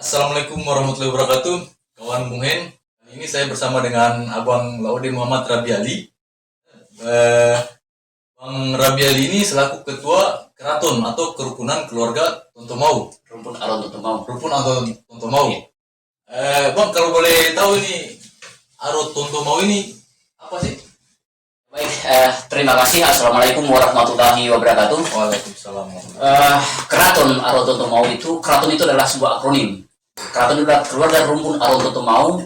Assalamualaikum warahmatullahi wabarakatuh, kawan Bung Hen. Ini saya bersama dengan Abang Laude Muhammad Rabiali. Bang Rabiali ini selaku Ketua Keraton atau Kerukunan Keluarga Tontomau. Rumpun Aron Tontomau. Rumpun atau Tontomau. Bang, kalau boleh tahu ini Aro Tontomau ini apa sih? Baik, terima kasih. Assalamualaikum warahmatullahi wabarakatuh. Waalaikumsalam. Keraton Aron Tontomau itu, keraton itu adalah sebuah akronim. Keraton itu adalah keluarga rumpun Aron Tontomau,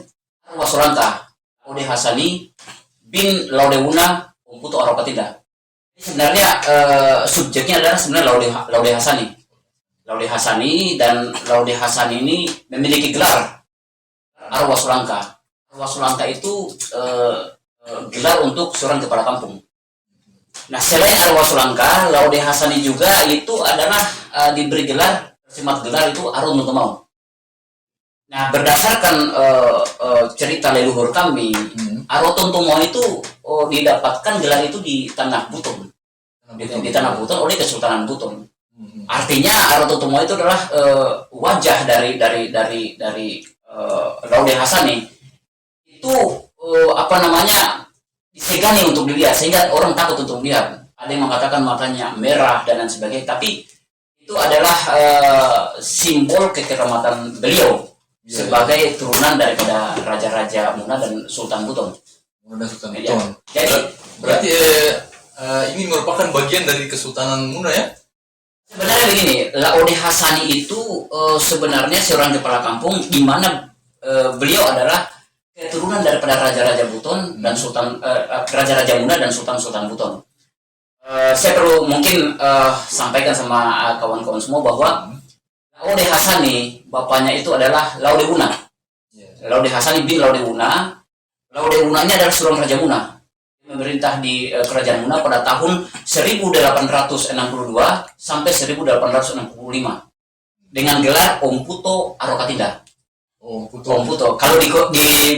Wasolanta, Ode Hasani, bin Laudewuna, Umputo Aropatinda. Sebenarnya subjeknya adalah sebenarnya Laude Hasani. Laude Hasani dan Laude Hasani ini memiliki gelar Arwasulangka. Arwasulangka itu gelar untuk seorang kepala kampung. Nah, selain Arwasulangka, Laude Hasani juga itu adalah diberi gelar, simat gelar itu Aron Tontomau. Nah, berdasarkan cerita leluhur kami, Aron Tontomau itu didapatkan gelar itu di Tanah Buton. Di Tanah Buton oleh Kesultanan Buton. Artinya Aron Tontomau itu adalah wajah dari Laude Hasani. Itu disegani untuk dilihat sehingga orang takut untuk melihat. Ada yang mengatakan matanya merah dan lain sebagainya, tapi itu adalah simbol kekeramatan beliau sebagai turunan daripada Raja-Raja Muna dan Sultan Buton. Muna dan Sultan Buton. Jadi berarti ini merupakan bagian dari Kesultanan Muna ya? Sebenarnya begini, Laude Hasani itu sebenarnya seorang kepala kampung di mana beliau adalah keturunan daripada Raja-Raja Buton dan Sultan Raja-Raja Muna dan Sultan-Sultan Buton. Saya perlu mungkin sampaikan sama kawan-kawan semua bahwa Laude Hasani bapaknya itu adalah Laude Una. Laude Hasani bin Laude Una. Laude Una ini adalah seorang Raja Muna. Memerintah di Kerajaan Muna pada tahun 1862 sampai 1865 dengan gelar Omputo Aropatinda. Omputo. Kalau di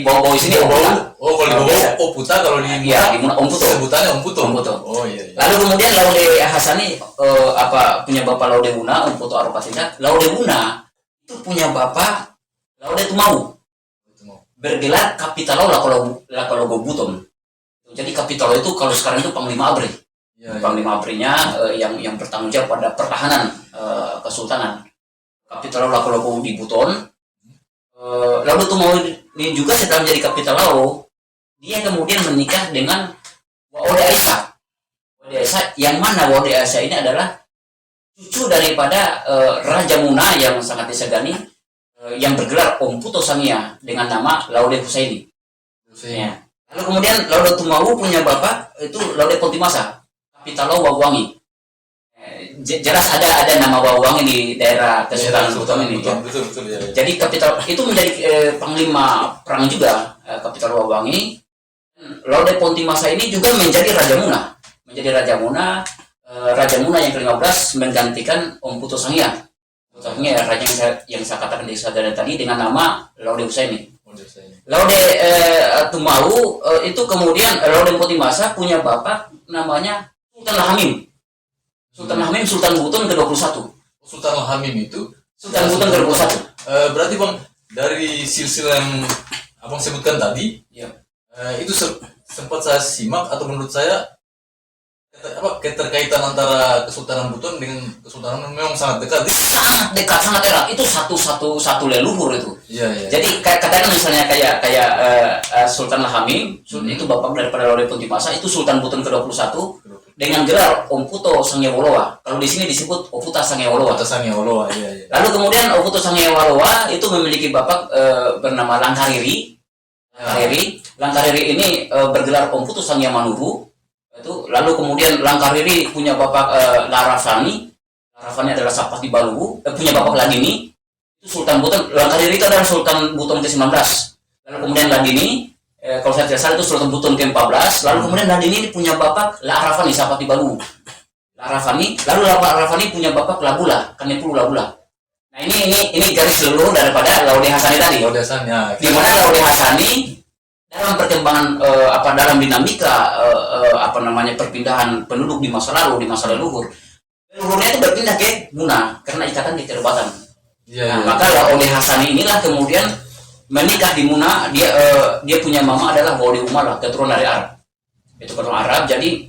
bawah sini Omputa. Oh, kalau di bawah Omputa, kalau di Muna Omputo. Sebutannya Omputo. Oh iya. Lalu kemudian Laude Hasani punya bapak Laude Una, Omputo Aropatinda. Laude Una itu punya bapak Laude Tumau. Bergelar Kapitalo Lakologo Buton. Jadi Kapitalo itu kalau sekarang itu Panglima ABRI. Panglima ABRI-nya yang bertanggung jawab pada pertahanan kesultanan. Kapitalo Lakologo di Buton. Lalu Tumau ini juga setelah menjadi Kapitalo, dia kemudian menikah dengan Wode Aisyah. Wode Aisyah yang mana Wode Aisyah ini adalah cucu daripada Raja Muna yang sangat disegani yang bergelar Omputo Sangia dengan nama Laude Husaini. Ya. Lalu kemudian Laude Tumau punya bapak itu Laude Pontimasa, Kapitalo Wawangi. Jelas ada nama Wawangi di daerah Kesultanan Buton ini. Betul, ya. Jadi Kapitalo itu menjadi panglima perang juga, Kapitalo Wawangi. Laude Pontimasa ini juga menjadi Raja Muna. Raja Muna yang ke-15 menggantikan Omputo Sangia. Contohnya raja yang saya katakan di sadar tadi dengan nama Laude Husaini. Laude Tumau itu kemudian Laude Pontimasa punya bapak namanya Sultan Hamim. Sultan Hamim Sultan Buton ke-21. Sultan Hamim itu Sultan Buton ke-21. Berarti Bang, dari silsilah yang Abang sebutkan tadi, itu sempat saya simak atau menurut saya keterkaitan antara Kesultanan Buton dengan Kesultanan memang sangat dekat. Sangat erat. Itu satu leluhur itu. Iya. Jadi katakan misalnya kayak Sultan Hamim, itu bapak daripada Laude Pontimasa, itu Sultan Buton ke-21 dengan gelar Omputo Sangiawoloa. Kalau di sini disebut Oputa Sangiawoloa. Iya. Lalu kemudian Oputo Sangiawoloa itu memiliki bapak bernama Langkariri. Langkariri ini bergelar Omputo Sangiamanuru. Itu lalu kemudian Langkariri punya bapak Larafani. Larafani adalah Sapati Baluwu. Punya bapak Ladini. Itu Sultan Buton. Langkariri itu adalah Sultan Buton ke-19. Lalu kemudian Ladini, kalau saya tidak salah itu Sultan Buton ke-14. Lalu kemudian Ladini punya bapak Larafani Sapati Baluwu. Lalu Larafani punya bapak Labula, Kanepulu Labula. Nah ini garis leluhur daripada Laude Hasani tadi. Di mana Laude Hasani dalam perkembangan dalam dinamika perpindahan penduduk di masa lalu, di masa leluhurnya itu berpindah ke Muna karena ikatan kekerabatan. Nah, maka Laude Hasani inilah kemudian menikah di Muna. Dia punya mama adalah Waude Umalah, keturunan dari Arab. Itu keturunan Arab. Jadi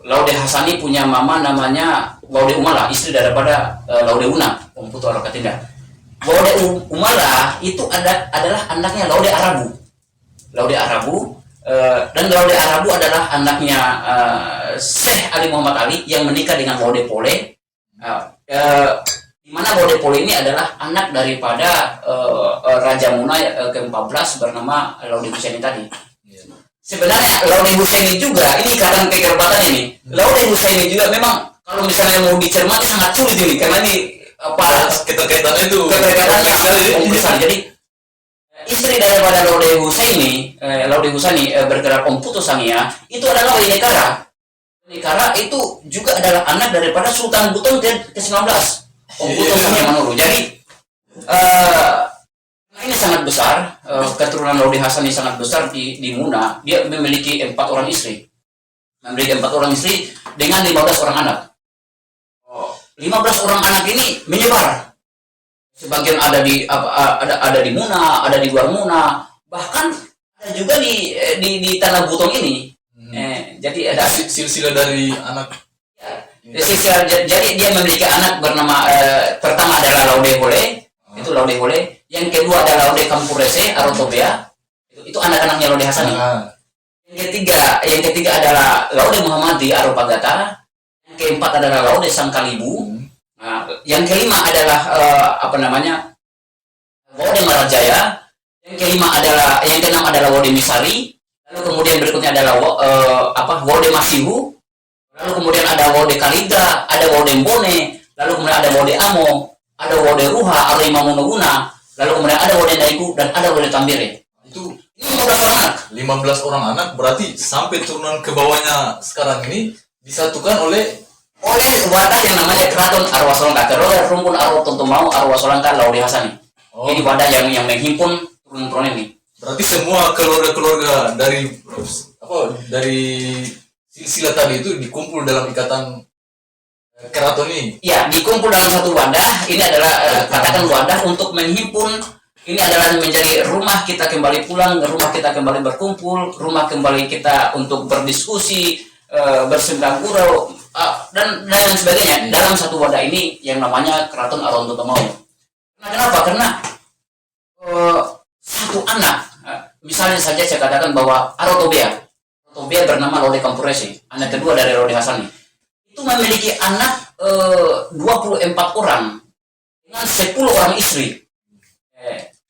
Laude Hasani punya mama namanya Waude Umalah, istri daripada Laude Una, Putu Arab Katinda. Waude Umalah itu adalah anaknya Laude Arabu. Laude Arabu dan Laude Arabu adalah anaknya Syekh Ali Muhammad Ali yang menikah dengan Waude Pole. Di mana Waude Pole ini adalah anak daripada Raja Muna ke-14 bernama Laude Husaini tadi. Sebenarnya Laude Husaini juga, ini ikatan kekerabatan ini. Laude Husaini juga memang kalau misalnya mau dicermati sangat sulit ini, karena ini keterkaitannya itu keterkaitannya besar. Jadi istri daripada Laude Husaini bergerak Om Putu Sangia itu adalah Wainekara. Wainekara itu juga adalah anak daripada Sultan Buton ke-19. Om Putu Sangia Manuru. Jadi ini sangat besar, keturunan Laude Hasani sangat besar di Muna. Dia memiliki 4 orang istri. Memiliki 4 orang istri dengan 15 orang anak. 15 orang anak ini menyebar. Sebagian ada di Muna, ada di luar Muna, bahkan ada juga di Tanah Buton ini. Jadi ada silsilah dari anak. Jadi dia memiliki anak bernama pertama adalah Laude Hole, itu Laude Hole. Yang kedua adalah Laude Kampurese Arotobea, itu anak-anaknya Laude Hasani. Yang ketiga adalah Laude Muhammadi Aropagata. Yang keempat adalah Laude Sangkalibu. Nah, yang kelima adalah Waude Marajaya. Yang keenam adalah Waude Misari. Lalu kemudian berikutnya adalah Waude Masihu. Lalu kemudian ada Waude Kaliga, ada Waude Mbone, lalu kemudian ada Waude Amo, ada Waude Ruha, ada Imam Munoguna, lalu kemudian ada Waude Daiku dan ada Waude Tambire. Itu 15 orang anak. 15 orang anak berarti sampai turunan ke bawahnya sekarang ini disatukan oleh wadah yang namanya Keraton Arwasolangka, Rumpun Arwa Tontomau Arwasolangka Laude Hasani. Ini wadah yang menghimpun turun-turun ini. Berarti semua keluarga-keluarga dari silsilah tadi itu dikumpul dalam ikatan keraton ini. Ya, dikumpul dalam satu wadah. Ini adalah katakan wadah untuk menghimpun. Ini adalah menjadi rumah kita kembali pulang, rumah kita kembali berkumpul, rumah kembali kita untuk berdiskusi, bersembilan gurau, dan lain sebagainya dalam satu wadah ini yang namanya Keraton Aron Tontomau. Kenapa? Karena satu anak, misalnya saja saya katakan bahwa Arotobea bernama Laude Kampurese, anak kedua dari Laude Hasani, itu memiliki anak 24 orang dengan 10 orang istri.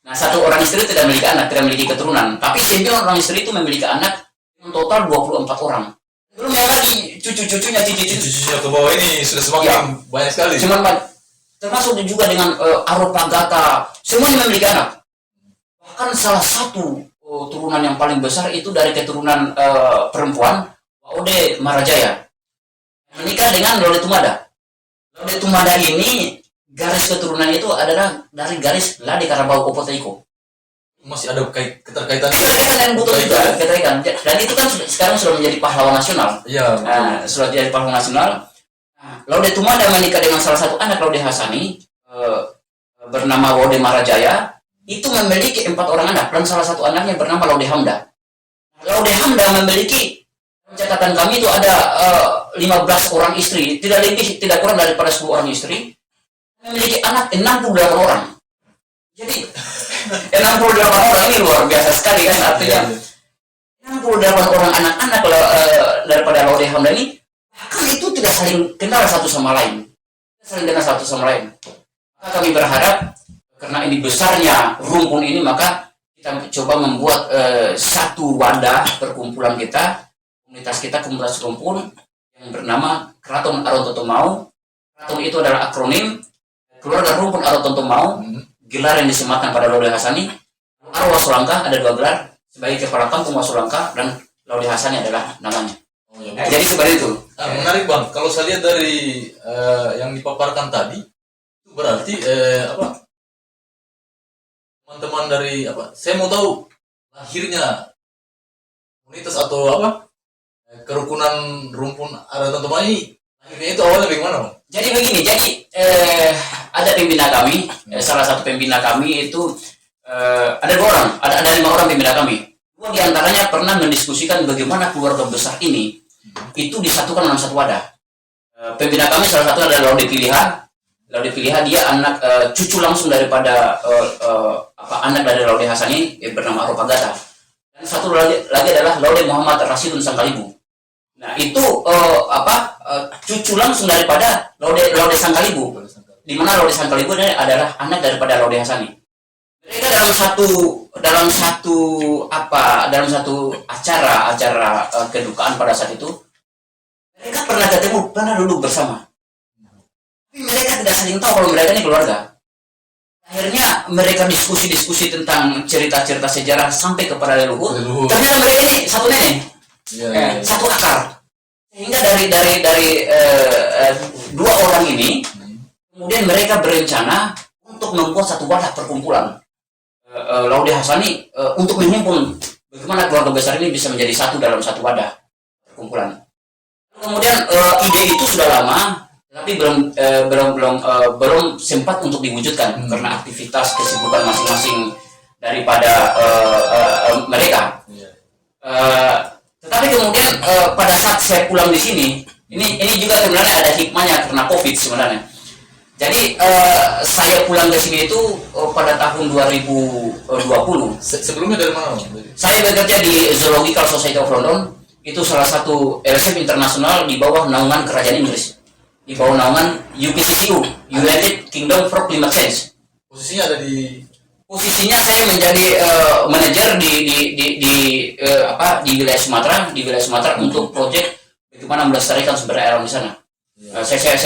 Nah, satu orang istri tidak memiliki anak, tidak memiliki keturunan, tapi 9 orang istri itu memiliki anak dengan total 24 orang. Belum yang lagi cucu-cucunya, cucu-cucunya ke bawah ini sudah semakin banyak sekali. Termasuk juga dengan Aropagata, semuanya memiliki anak. Bahkan salah satu turunan yang paling besar itu dari keturunan perempuan Waude Marajaya menikah dengan Laude Tumada. Laude Tumada ini garis keturunan itu adalah dari garis Lade Karabau Kopoteiko. Masih ada keterkaitan yang butuh juga keterkaitan. Dan itu kan sekarang sudah menjadi pahlawan nasional. Iya. Sudah jadi pahlawan nasional. Laude Tumada menikah dengan salah satu anak Laude Hasani bernama Waude Marajaya. Itu memiliki 4 orang anak dan salah satu anaknya bernama Laude Hamda. Laude Hamda memiliki, catatan kami itu ada 15 orang istri, tidak kurang daripada 10 orang istri, memiliki anak 68 orang. Jadi 68 orang ini luar biasa sekali kan, artinya 68 orang anak-anak daripada Laude Hamda ini, bahkan itu tidak saling kenal satu sama lain. Maka kami berharap karena ini besarnya rumpun ini, maka kita coba membuat satu wadah perkumpulan kita, komunitas rumpun yang bernama Keraton Aron Tontomau. Keraton itu adalah akronim keluarga rumpun Aron Tontomau, gelar yang disematkan pada Laude Hasani. Arwasolangka ada 2 gelar, sebagai kepala kampung Wasolangka, dan Laude Hasani adalah namanya. Jadi seperti itu. Menarik Bang, kalau saya lihat dari yang dipaparkan tadi, itu berarti teman-teman dari saya mau tahu lahirnya komunitas atau kerukunan rumpun Aron Tontomau ini, lahirnya itu awalnya bagaimana Bang? Jadi begini, ada pembina kami, salah satu pembina kami itu ada 2 orang, ada 5 orang pembina kami. 2 diantaranya pernah mendiskusikan bagaimana keluarga besar ini itu disatukan dalam satu wadah. Pembina kami salah satu adalah Laude Piliha. Laude Piliha dia anak cucu langsung daripada anak dari Laude Hasani bernama Aropagata. Dan satu lagi adalah Laude Muhammad Rasidun Sangkalibu. Nah itu cucu langsung daripada Laude Sangkalibu. Di mana Laude Sangkalibu adalah anak daripada Laude Hasani. Mereka dalam satu acara kedukaan pada saat itu, mereka pernah duduk bersama. Tapi mereka tidak saling tahu kalau mereka ini keluarga. Akhirnya mereka diskusi tentang cerita-cerita sejarah sampai kepada leluhur. Ternyata mereka ini satu nenek, satu akar. Sehingga dari 2 orang ini, kemudian mereka berencana untuk membuat satu wadah perkumpulan Laude Hasani untuk menghimpun bagaimana keluarga besar ini bisa menjadi satu dalam satu wadah perkumpulan. Kemudian ide itu sudah lama, tapi belum sempat untuk diwujudkan karena aktivitas kesibukan masing-masing daripada mereka. Tetapi kemudian pada saat saya pulang di sini, ini juga sebenarnya ada hikmahnya karena COVID sebenarnya. Jadi saya pulang ke sini itu pada tahun 2020. Sebelumnya dari mana? Saya bekerja di Zoological Society of London. Itu salah satu LSM internasional di bawah naungan kerajaan Inggris, di bawah naungan UKCCU, United Kingdom for Climate Change. Posisinya saya menjadi manajer di wilayah Sumatera untuk proyek bagaimana melestarikan sumber air di sana. Saya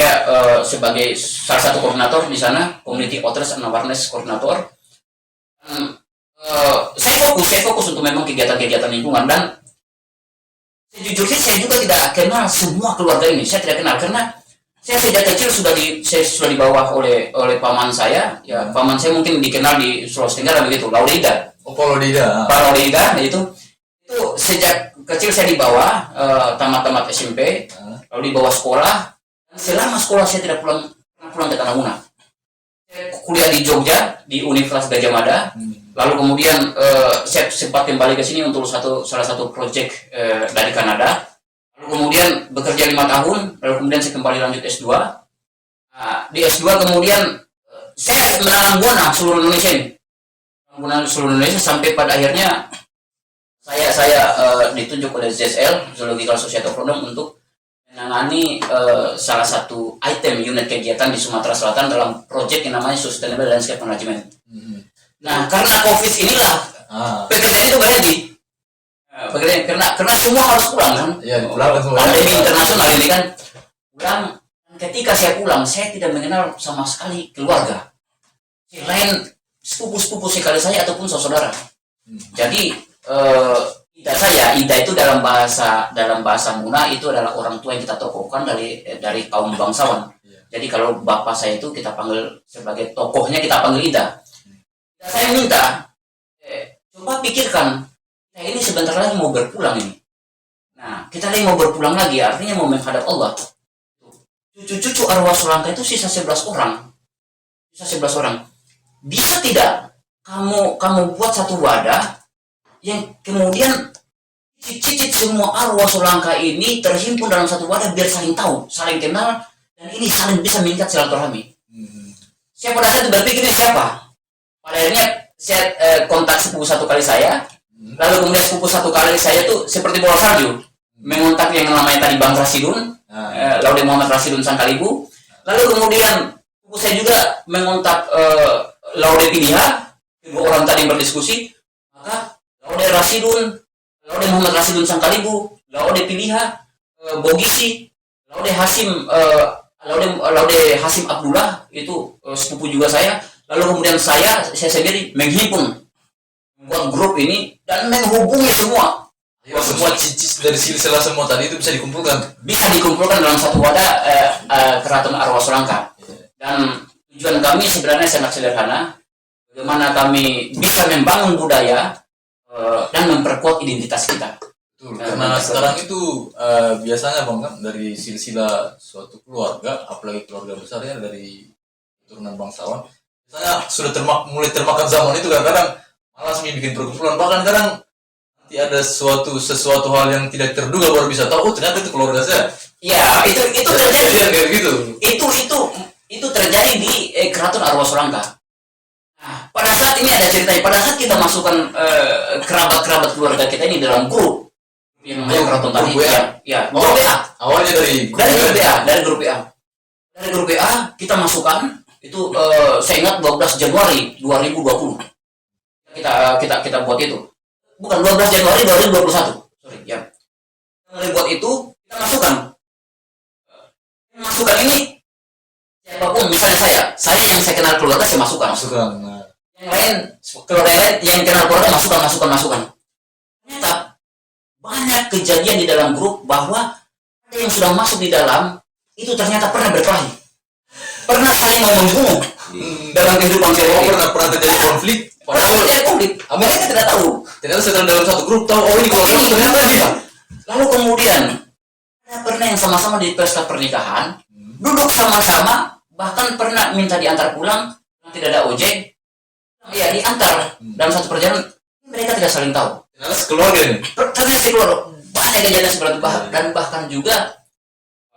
sebagai salah satu koordinator di sana, Community Outreach and Awareness Koordinator. Saya fokus untuk memang kegiatan-kegiatan lingkungan, dan sejujurnya saya juga tidak kenal semua keluarga ini. Saya tidak kenal karena saya sejak kecil saya sudah dibawa oleh paman saya. Ya, paman saya mungkin dikenal di Sulawesi Tenggara begitu, Laudida. Pak Laudida itu sejak kecil saya dibawa tamat SMP, lalu dibawa sekolah. Selama sekolah saya tidak pulang ke Tanah Una. Saya kuliah di Jogja di Universitas Gajah Mada. Lalu kemudian saya sempat kembali ke sini untuk salah satu proyek dari Kanada. Lalu kemudian bekerja 5 tahun. Lalu kemudian saya kembali lanjut S2. Di S2 kemudian saya menanam buana seluruh Indonesia ini. Seluruh Indonesia sampai pada akhirnya saya ditunjuk oleh ZSL, Zoological Society of London, untuk menangani salah satu item unit kegiatan di Sumatera Selatan dalam proyek yang namanya Sustainable Landscape Management. Nah, karena COVID inilah pekerjaan itu berhenti. Karena semua harus pulang kan? Pandemi internasional ini kan. Ketika saya pulang, saya tidak mengenal sama sekali keluarga. Selain sepupu-sepupu sekali saya ataupun saudara. Jadi Ida itu dalam bahasa Muna itu adalah orang tua yang kita tokohkan dari kaum bangsawan. Jadi kalau bapak saya itu kita panggil sebagai tokohnya, kita panggil Ida. Saya minta coba pikirkan, ini sebentar lagi mau berpulang ini. Nah, kita lagi mau berpulang lagi, artinya mau menghadap Allah. Cucu-cucu arwah Solangka itu sisa 11 orang. Bisa tidak kamu buat satu wadah yang kemudian cicit semua arwah Solangka ini terhimpun dalam satu wadah biar saling tahu, saling kenal, dan ini saling bisa meningkat silaturahmi. Saya pada saat itu berpikir ini siapa? Pada akhirnya saya kontak sepupu satu kali saya, lalu kemudian sepupu satu kali saya itu seperti bola salju, mengontak yang namanya tadi Bang Rasidun, Laude Muhammad Rasidun Sangkalibu, lalu kemudian sepupu saya juga mengontak Laude Piliha, kedua orang tadi berdiskusi, maka Laude Muhammad Rasidun Sangkalibu, Laude Piliha, Bogisi, Laude Hasim Abdullah itu sepupu juga saya. Lalu kemudian saya sendiri menghimpun, membuat grup ini dan menghubungi semua. Semua cicit dari silsilah semua tadi itu bisa dikumpulkan. Bisa dikumpulkan dalam satu wadah Keraton Arwah Solangka. Dan tujuan kami sebenarnya sangat sederhana. Bagaimana kami bisa membangun budaya dan memperkuat identitas kita. Betul, karena sekarang itu biasanya Bang kan dari silsilah suatu keluarga, apalagi keluarga besarnya dari keturunan bangsawan. Misalnya sudah mulai termakan zaman itu kadang-kadang malas bikin perkumpulan, bahkan kadang nanti ada sesuatu hal yang tidak terduga baru bisa tahu, oh ternyata itu keluarga saya. Ya, itu terjadi. Kayak gitu. Itu terjadi di Keraton Arwasolangka. Nah, pada saat ini ada ceritanya. Pada saat kita masukkan kerabat-kerabat keluarga kita ini dalam grup yang namanya Keraton tadi, ya, grup BA. Awalnya dari grup BA. Dari grup BA kita masukkan itu saya ingat 12 Januari 2020. Kita buat itu. Bukan 12 Januari 2021. Sorry, ya. Kita buat itu, kita masukkan ini siapapun, misalnya saya yang saya kenal keluarga saya masukkan. Nah. Yang lain keluarga lain yang kenal keluarga masukkan. Ternyata banyak kejadian di dalam grup bahwa ada yang sudah masuk di dalam itu ternyata pernah berkelahi, pernah saling membunuh dalam kehidupan sehari-hari. Pernah terjadi konflik. Padahal terjadi konflik, mereka tidak tahu. Ternyata setelah dalam satu grup tahu, oh ini keluarga ternyata dia. Lalu kemudian pernah yang sama-sama di pesta pernikahan, duduk sama-sama, bahkan pernah minta diantar pulang, tidak ada ojek, ya diantar dalam satu perjalanan, mereka tidak saling tahu. Ternyata sekeluarga ini. Ternyata sekeluarga, banyak kejadian seperti itu, dan bahkan juga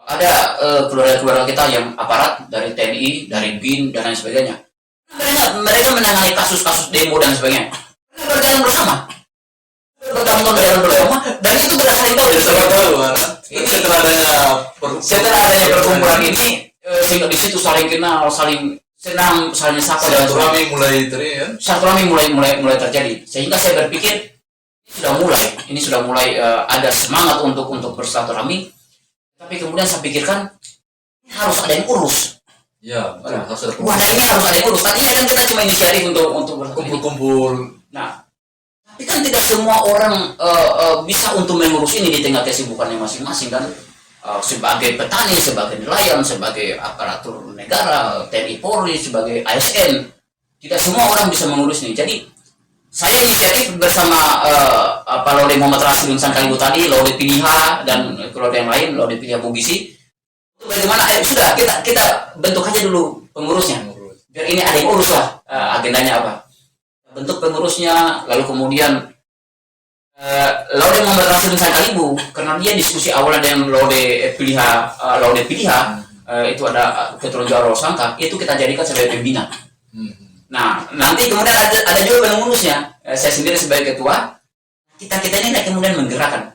ada keluarga-keluarga kita yang aparat dari TNI, dari BIN dan lain sebagainya. Mereka menangani kasus-kasus demo dan sebagainya. Mereka berjalan bersama. Berjalan bersama, dan itu tidak saling tahu. Ini setelah adanya perkumpulan ini, sehingga di situ saling kenal, saling senang, saling sapa, dan silaturahmi mulai terjadi. Silaturahmi mulai terjadi. Sehingga saya berpikir ini sudah mulai ada semangat untuk bersilaturahmi. Tapi kemudian saya pikirkan ini harus ada yang urus. Ya, harus ada. Ini harus ada yang urus. Tadinya kan kita cuma inisiatif untuk kumpul-kumpul. Nah, tapi kan tidak semua orang bisa untuk mengurus ini di tengah kesibukannya masing-masing kan. Sebagai petani, sebagai nelayan, sebagai aparatur negara, TNI Polri, sebagai ASN, tidak semua orang bisa mengurus ini. Jadi saya inisiatif bersama Laude Muhammad Rasul Sangkalibu tadi, Laude Piliha dan keluarga yang lain, Laude Piliha Bugisi. Bagaimana? Sudah kita bentuk aja dulu pengurusnya. Biar ini ada yang urus lah agendanya apa. Bentuk pengurusnya, lalu kemudian Laude Muhammad Rasul Sangkalibu, karena dia diskusi awalnya dengan Laude Piliha, itu ada keturunan Jawa Sangka, itu kita jadikan sebagai pembina. Nah, nanti kemudian ada juga pengurusnya. Saya sendiri sebagai ketua, kita ini kemudian menggerakkan.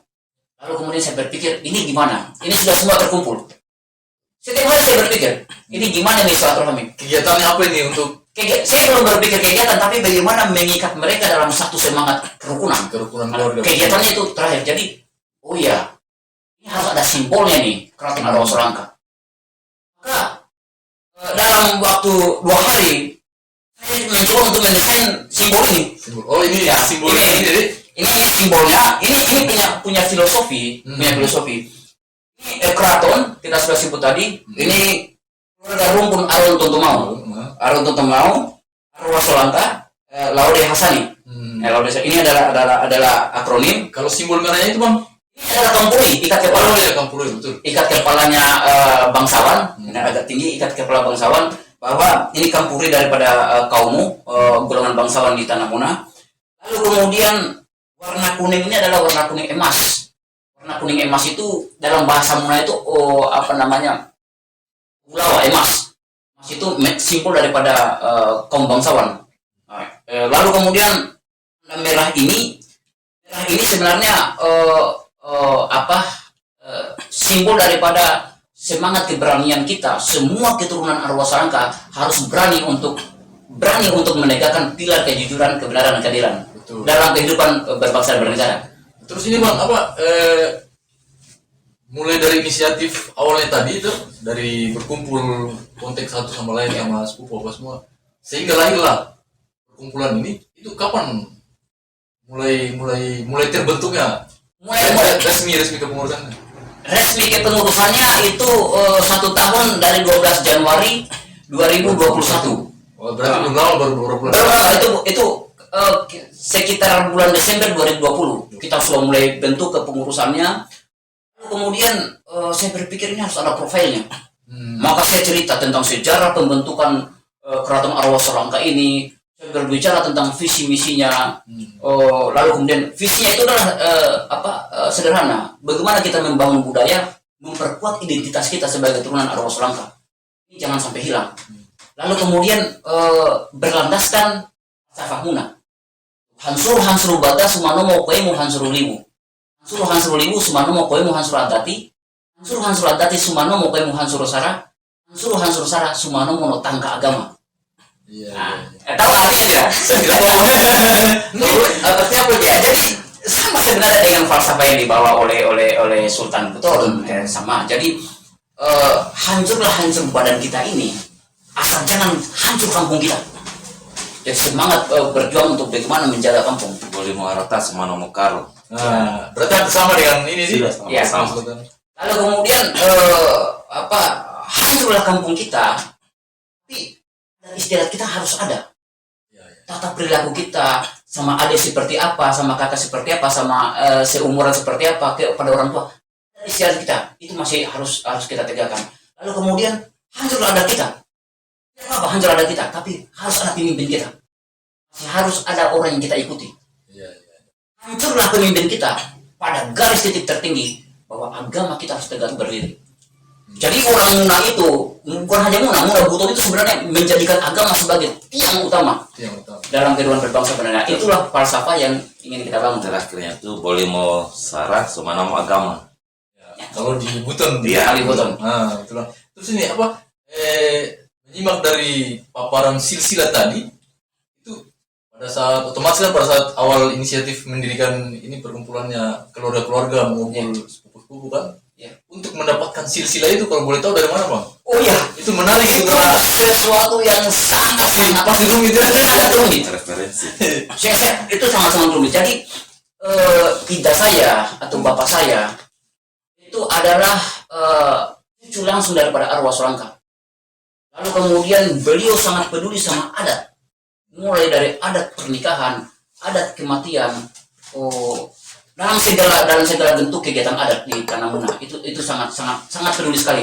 Lalu kemudian saya berpikir, ini gimana? Ini sudah semua terkumpul. Setiap hari saya berpikir, ini gimana nih silaturahmi? Kegiatannya apa ini untuk? Saya belum berpikir kegiatan, tapi bagaimana mengikat mereka dalam satu semangat kerukunan keluarga. Kegiatannya itu terakhir. Jadi, oh iya, ini harus ada simbolnya nih, Keraton Arwasolangka. Maka dalam waktu 2 hari, saya mencoba untuk mendesain simbol ini. Oh ini ya, simbol ini simbolnya. Ini punya filosofi, Ini keraton kita sudah sebut tadi. Ini keluarga rumpun Arun Tuntumau, Arwasolangka, Laude Hasani. Ini adalah akronim. Kalau simbol merahnya itu bang? Ini adalah kampuri, ikat kepala. Oh ya, kampuri betul. Ikat kepalanya bangsawan. Ini agak tinggi, ikat kepala bangsawan. Bahwa ini kampuri daripada kaummu, golongan bangsawan di Tanah Muna. Lalu kemudian warna kuning ini adalah warna kuning emas. Warna kuning emas itu dalam bahasa Muna itu ulawa emas. Emas itu simbol daripada kaum bangsawan. Lalu kemudian merah ini sebenarnya simbol daripada semangat keberanian kita. Semua keturunan Arwasolangka harus berani untuk menegakkan pilar kejujuran, kebenaran, dan keadilan. Betul. Dalam kehidupan berbangsa dan bernegara. Terus ini bang, mulai dari inisiatif awalnya tadi itu, dari berkumpul konteks satu sama lain sama sepupu apa semua, sehingga lahirlah perkumpulan ini. Itu kapan mulai terbentuknya? Mulai resmi kepengurusannya? Resmi kepengurusannya itu 1 tahun dari 12 Januari 2021. Oh, berarti belum lama, baru beberapa bulan. Itu sekitar bulan Desember 2020 kita sudah mulai bentuk kepengurusannya. Kemudian saya berpikir ini harus ada profilnya. Maka saya cerita tentang sejarah pembentukan keraton arwah Selangka ini, saya berbicara tentang visi misinya. Lalu kemudian visinya itu adalah sederhana. Bagaimana kita membangun budaya, memperkuat identitas kita sebagai keturunan arwah Selangka. Ini jangan sampai hilang. Lalu kemudian berlandaskan falsafah Muna. Hansur bata sumanomo koemu hansuru liwu. Hansuru liwu sumanomo koemu hansuru adati. Hansuru adati sumanomo koemu hansuru sara. Hansuru sara sumanomo no tangka agama. Tahu artinya tidak? Saya tidak tahu. Artinya apa ya? Jadi sama sebenarnya dengan falsafah yang dibawa oleh Sultan Buton, sama. Jadi hancur badan kita ini, asal jangan hancur kampung kita. Jadi semangat berjuang untuk bagaimana menjaga kampung. Boleh muharata semana mukaro. Berarti sama dengan ini sih. Iya, sama. Lalu kemudian hancurlah kampung kita, tapi istiadat kita harus ada. Tata perilaku kita sama adik seperti apa, sama kakak seperti apa, sama seumuran seperti apa kepada orang tua. Istiadat kita itu masih harus kita tegakkan. Lalu kemudian hancurlah adat kita. Tidak apa hancur adat kita, tapi harus ada pemimpin kita. Masih harus ada orang yang kita ikuti. Hancurlah pemimpin kita pada garis titik tertinggi bahwa agama kita harus tegak berdiri. Jadi orang Muna itu bukan hanya Muna Buton itu sebenarnya menjadikan agama sebagai tiang utama dalam kehidupan berbangsa sebenarnya. Itulah falsafah yang ingin kita bangun. Terakhirnya itu boleh mau sarah semana mau agama. Kalau di Buton, di Buton. Nah, itulah. Terus ini menyimak dari paparan silsilah tadi itu pada saat otomatis kan pada saat awal inisiatif mendirikan ini perkumpulannya keluarga-keluarga mengumpul sepupu-sepupu kan untuk mendapatkan silsilah itu kalau boleh tahu dari mana Bang? Oh iya, itu menarik itu sesuatu yang sangat pasti rumit ya. Rumit referensi. Saya itu sangat rumit. Jadi ida saya atau bapak saya itu adalah cucu langsung daripada arwah Selangka. Lalu kemudian beliau sangat peduli sama adat, mulai dari adat pernikahan, adat kematian, dalam segala bentuk kegiatan adat di Tanah Muna itu sangat peduli sekali.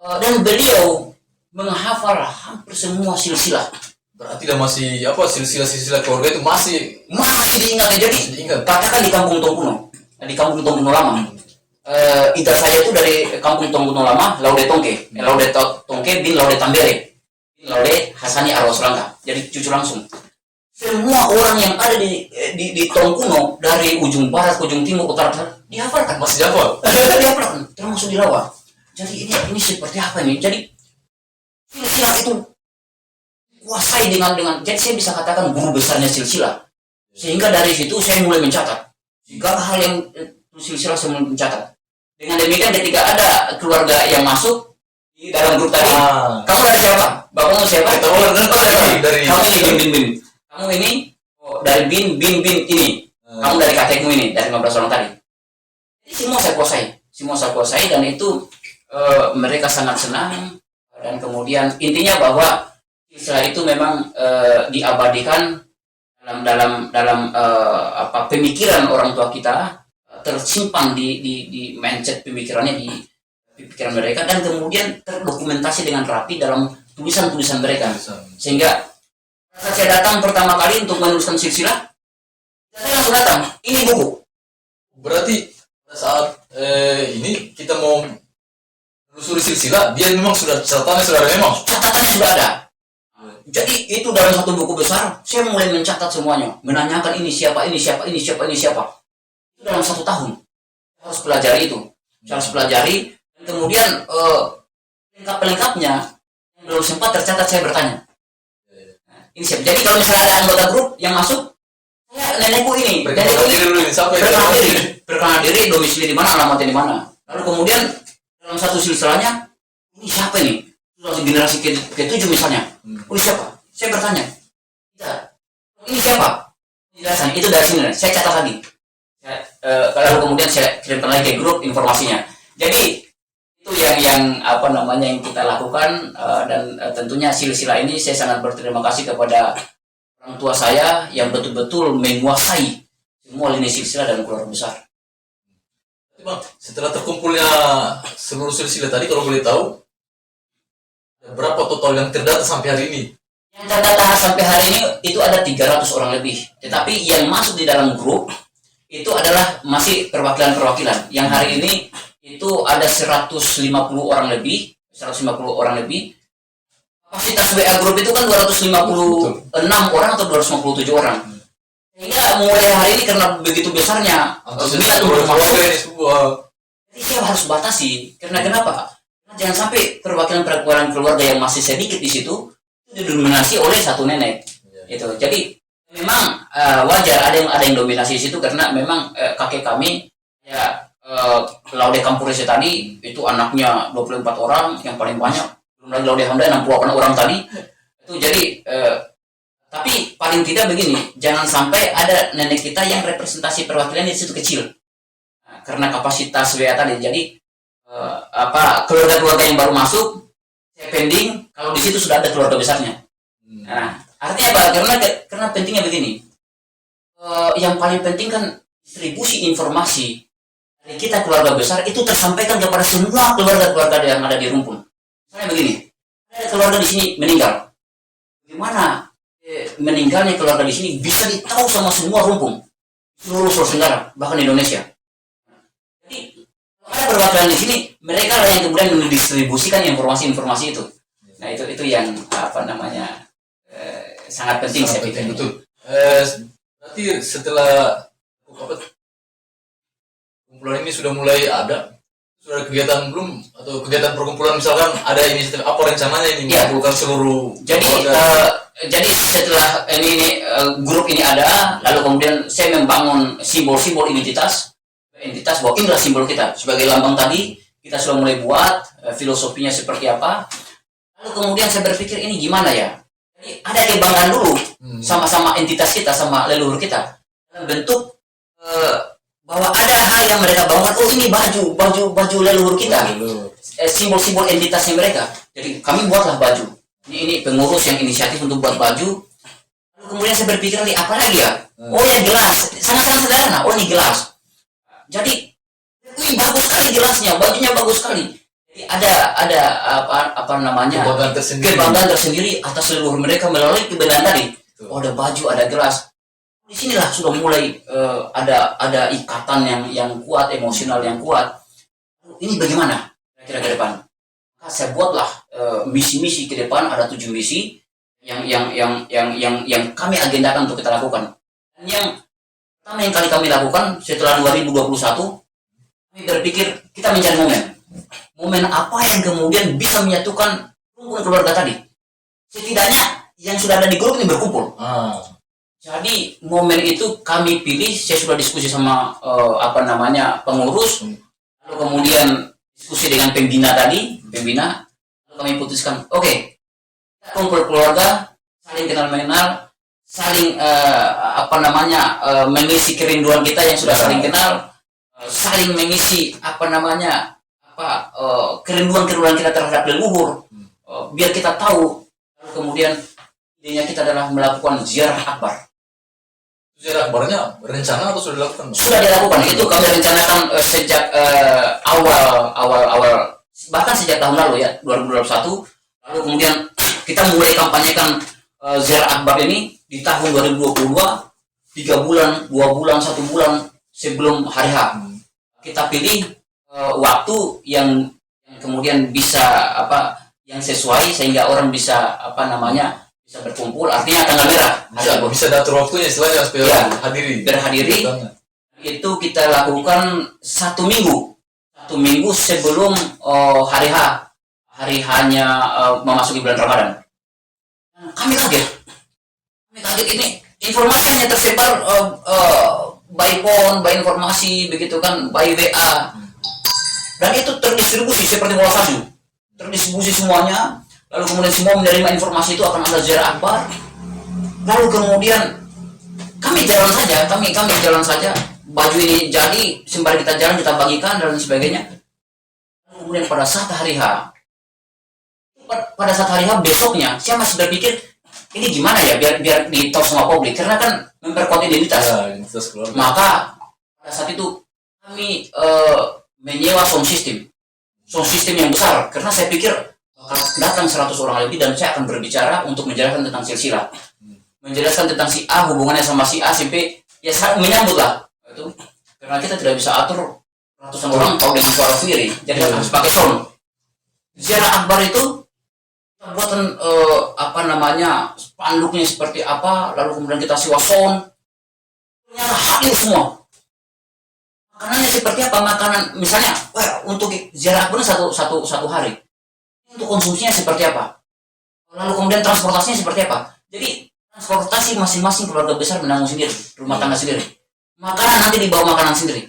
Dan beliau menghafal hampir semua silsilah. Berarti masih silsilah keluarga itu masih diingat. Jadi katakan di Kampung Tongkuno Lama. Ida saya itu dari Kampung Tongkuno Lama, Laude Tongke bin Laude Tambere, bin Laude Hasani arwah Selangka. Jadi cucu langsung. Semua orang yang ada di Tongkuno dari ujung barat ke ujung timur utara dihafalkan. Masih hafal? Dihafalkan, termasuk di Lawa. Jadi ini seperti apa ini? Jadi silsilah itu kuasai dengan jadi saya bisa katakan guru besarnya silsilah. Sehingga dari situ saya mulai mencatat segala hal yang silsilah saya mulai mencatat. Dengan demikian ketika ada keluarga yang masuk di dalam grup tadi, kamu dari siapa? Bapakmu siapa? Dari kamu ini bin. Kamu ini dari bin ini. Kamu dari kakekmu ini, dari 15 orang tadi. Jadi semua saya kuasai dan itu mereka sangat senang dan kemudian intinya bahwa silsilah itu memang diabadikan dalam pemikiran orang tua kita, tersimpan di mindset pemikirannya di pikiran mereka dan kemudian terdokumentasi dengan rapi dalam tulisan-tulisan mereka. Sehingga saat saya datang pertama kali untuk menuliskan silsilah, saya langsung datang, ini buku. Berarti pada saat ini kita mau menelusuri silsilah, dia memang catatannya sudah ada. Jadi itu dalam satu buku besar, saya mulai mencatat semuanya, menanyakan ini siapa. Itu dalam 1 tahun harus pelajari itu, dan kemudian lengkapnya yang belum sempat tercatat saya bertanya. Ini siapa? Jadi kalau misalnya ada anggota grup yang masuk, saya nenekku ini, perkenalan diri, domisili di mana, alamatnya di mana. Lalu kemudian dalam satu silsilahnya, ini siapa ini? Generasi ke-7 misalnya. Ini siapa? Saya bertanya. Ini siapa? Penjelasan itu dari sini. Saya catat lagi. Lalu kemudian saya kirimkan lagi ke grup informasinya. Jadi itu yang kita lakukan dan tentunya silsilah ini saya sangat berterima kasih kepada orang tua saya yang betul-betul menguasai semua lini silsilah dan keluarga besar. Bang, setelah terkumpulnya seluruh silsilah tadi, kalau boleh tahu Berapa total yang terdata sampai hari ini? Yang terdata sampai hari ini itu ada 300 orang lebih. Tetapi yang masuk di dalam grup itu adalah masih perwakilan-perwakilan. Yang hari ini itu ada 150 orang lebih, 150 orang lebih. Kapasitas WA grup itu kan 256 orang atau 257 orang. Sehingga mulai hari ini karena begitu besarnya minat untuk masuk, jadi saya harus batasi. Karena kenapa? Karena jangan sampai perwakilan-perwakilan keluarga yang masih sedikit di situ didominasi oleh satu nenek. Itu. Jadi memang wajar ada yang dominasi di situ karena memang kakek kami ya Laude Campurese tadi itu anaknya 24 orang yang paling banyak. Belum lagi Laude Hamda 68 orang tadi. Itu jadi tapi paling tidak begini, jangan sampai ada nenek kita yang representasi perwakilan di situ kecil. Nah, karena kapasitas WA tadi. Jadi keluarga-keluarga yang baru masuk saya pending kalau di situ sudah ada keluarga besarnya. Nah, artinya apa? Karena pentingnya begini. Yang paling penting kan distribusi informasi dari kita keluarga besar itu tersampaikan kepada semua keluarga-keluarga yang ada di rumpun. Misalnya begini, ada keluarga di sini meninggal. Bagaimana meninggalnya keluarga di sini bisa ditahu sama semua rumpun, seluruh Sulawesi Tenggara, bahkan Indonesia. Jadi kalau ada perwakilan di sini, mereka lah yang kemudian mendistribusikan informasi-informasi itu. Nah itu yang sangat penting saya pikir. Betul. Berarti setelah kumpulan ini sudah mulai ada, sudah ada kegiatan belum atau kegiatan perkumpulan misalkan ada inisiatif apa rencananya ini mengumpulkan seluruh jadi setelah ini grup ini ada, lalu kemudian saya membangun simbol-simbol entitas bahwa inilah simbol kita sebagai lambang tadi kita sudah mulai buat filosofinya seperti apa. Lalu kemudian saya berpikir ini gimana ya? Jadi ada kebanggaan dulu sama-sama entitas kita, sama leluhur kita dalam bentuk bahwa ada hal yang mereka bawakan. Oh ini baju leluhur kita, simbol-simbol entitasnya mereka. Jadi kami buatlah baju. Ini pengurus yang inisiatif untuk buat baju. Lalu kemudian saya berpikir nih apa lagi ya? Oh ya gelas, sangat-sangat sederhana. Oh ini gelas. Jadi, bagus sekali gelasnya, bajunya bagus sekali. Jadi ada kebanggaan tersendiri atas leluhur mereka melalui kebenaran tadi. Oh ada baju, ada gelas. Di sinilah sudah mulai ada ikatan yang kuat, emosional yang kuat. Ini bagaimana kira-kira ke depan? Saya buatlah misi-misi ke depan, ada 7 misi yang kami agendakan untuk kita lakukan. Dan yang pertama yang kami lakukan setelah 2021, kami berpikir kita mencari momen apa yang kemudian bisa menyatukan rumpun keluarga tadi. Setidaknya yang sudah ada di grup ini berkumpul. Jadi momen itu kami pilih, saya sudah diskusi sama pengurus, lalu kemudian diskusi dengan pembina tadi, lalu kami putuskan, oke, kita kumpul keluarga, saling kenal mengenal, saling mengisi kerinduan kita yang sudah saling kenal, saling mengisi kerinduan kita terhadap leluhur, biar kita tahu. Lalu kemudian idenya kita adalah melakukan ziarah akbar. Ziarah akbarnya rencana atau sudah dilakukan? Sudah dilakukan. Itu kami rencanakan sejak awal bahkan sejak tahun lalu ya, 2021. Lalu kemudian kita mulai kampanyekan ziarah akbar ini di tahun 2022, 3 bulan, 2 bulan, 1 bulan sebelum hari H. Kita pilih waktu yang kemudian bisa yang sesuai sehingga orang bisa bisa berkumpul, artinya tanggal merah bisa datur waktunya istilahnya supaya berhadiri. Itu kita lakukan 1 minggu sebelum hari H-nya memasuki bulan Ramadan. Kami kaget ini informasinya tersebar by phone, by informasi begitu kan, by WA, dan itu terdistribusi seperti bola salju, terdistribusi semuanya. Lalu kemudian semua menerima informasi itu akan ada ziarah akbar. Lalu kemudian kami jalan saja, baju ini jadi sembari kita jalan kita bagikan dan sebagainya. Lalu kemudian pada saat hari H besoknya saya masih berpikir ini gimana ya biar di-talk sama publik, karena kan memperkuat identitas. Maka pada saat itu kami menyewa sound system yang besar, karena saya pikir datang 100 orang lebih dan saya akan berbicara untuk menjelaskan tentang silsilah, menjelaskan tentang si A, hubungannya sama si A, si B, ya sangat menyambut lah itu, karena kita tidak bisa atur ratusan orang tahu dengan suara sendiri, jadi harus pakai sound. Ziarah akbar itu kita buatan apa namanya spanduknya seperti apa, lalu kemudian kita sewa sound, ternyata hadir semua. Makanannya seperti apa? Makanan misalnya, untuk ziarah akbar satu hari, untuk konsumsinya seperti apa? Lalu kemudian transportasinya seperti apa? Jadi transportasi masing-masing keluarga besar menanggung sendiri, rumah tangga sendiri. Makanan nanti dibawa makanan sendiri.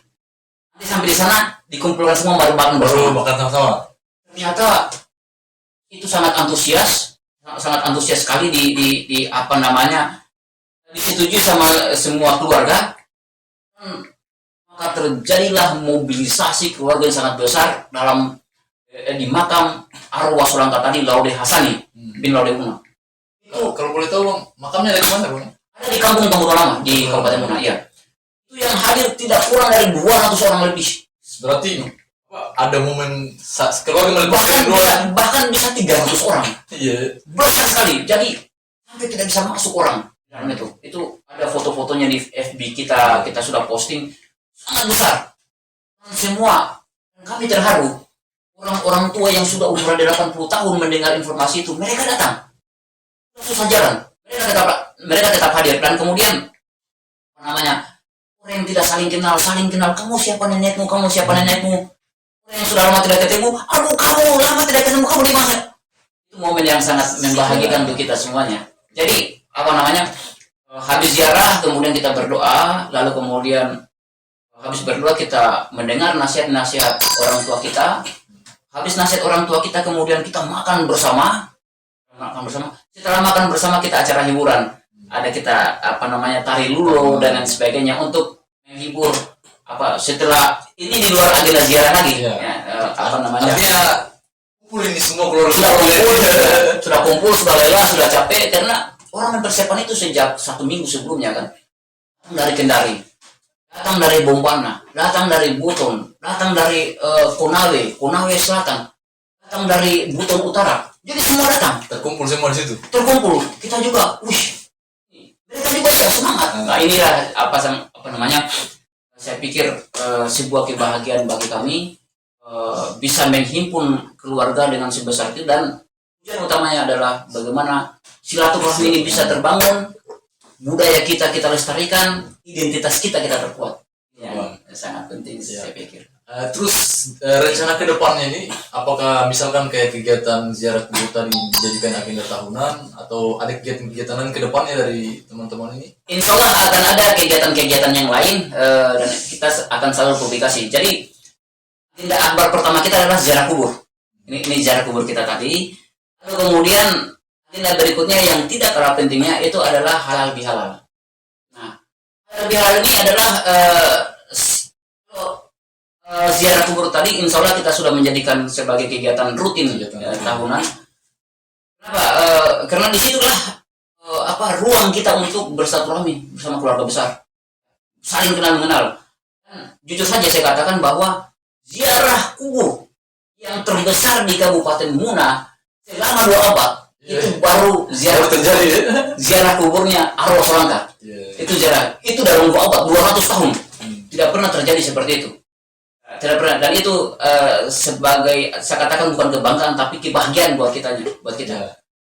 Nanti sampai di sana dikumpulkan semua baru makan bersama. Makan sama-sama. Ternyata itu sangat antusias sekali di apa namanya, disetujui sama semua keluarga. Maka terjadilah mobilisasi keluarga yang sangat besar dalam di makam arwah Sulangka tadi, Laude Hasani bin Laude Una. Itu kalau boleh tahu Bang, makamnya ada di mana Bang? Ada di Kampung Tangguh Lama di Kabupaten Una, iya. Itu yang hadir tidak kurang dari 200 orang lebih. Berarti ada momen keluarga melibatkan bahkan bisa 300 orang. Iya. Besar sekali. Jadi sampai tidak bisa masuk orang dalam itu. Itu ada foto-fotonya di FB kita sudah posting, sangat besar. Dan semua, kami terharu. Orang-orang tua yang sudah umur 80 tahun mendengar informasi itu, mereka datang. Susah jalan. Mereka tetap hadir. Dan kemudian apa namanya, orang yang tidak saling kenal, kamu siapa nenekmu, orang yang sudah lama tidak ketemu, aduh kamu lama tidak ketemu, kamu di mana? Itu momen yang sangat membahagiakan untuk kita semuanya. Jadi apa namanya, habis ziarah kemudian kita berdoa, lalu kemudian habis berdoa kita mendengar nasihat-nasihat orang tua kita. Habis nasihat orang tua kita kemudian kita makan bersama. Setelah makan bersama kita acara hiburan. Ada kita apa namanya tari lulo dan lain sebagainya untuk menghibur. Apa setelah ini di luar agenda ziarah lagi, apa namanya? Artinya kumpul ini semua keluarga sudah kumpul, sudah lelah, sudah capek karena orang mempersiapkan itu sejak 1 minggu sebelumnya kan. Datang dari Kendari, datang dari Bombana, datang dari Buton, datang dari Konawe Selatan, datang dari Buton Utara. Jadi semua datang. Terkumpul semua di situ. Terkumpul. Kita juga, mereka juga ya semangat. Nah inilah apa namanya? Saya pikir sebuah kebahagiaan bagi kami bisa menghimpun keluarga dengan sebesar itu, dan tujuan utamanya adalah bagaimana silaturahmi ini bisa terbangun, budaya kita lestarikan, identitas kita terkuat. Ya, sangat penting saya pikir. Terus rencana ke depannya ini, apakah misalkan kayak kegiatan ziarah kubur tadi dijadikan agenda tahunan, atau ada kegiatan-kegiatan lain ke depannya dari teman-teman ini? Insya Allah akan ada kegiatan-kegiatan yang lain, dan kita akan selalu publikasi. Jadi agenda akbar pertama kita adalah ziarah kubur. Ini ziarah kubur kita tadi. Lalu kemudian agenda berikutnya yang tidak kalah pentingnya itu adalah halal bihalal. Nah, halal bihalal ini adalah ziarah kubur tadi insya Allah kita sudah menjadikan sebagai kegiatan rutin tahunan. Kenapa? Karena disitulah ruang kita untuk bersilaturahmi bersama keluarga besar, saling kenal mengenal. Dan jujur saja saya katakan bahwa ziarah kubur yang terbesar di Kabupaten Muna selama 2 abad itu baru ziarah kuburnya arwah Sulangka. Itu ziarah, itu dalam 2 abad, 200 tahun tidak pernah terjadi seperti itu. Tidak pernah, dan itu sebagai saya katakan bukan kebanggaan tapi kebahagiaan buat kita.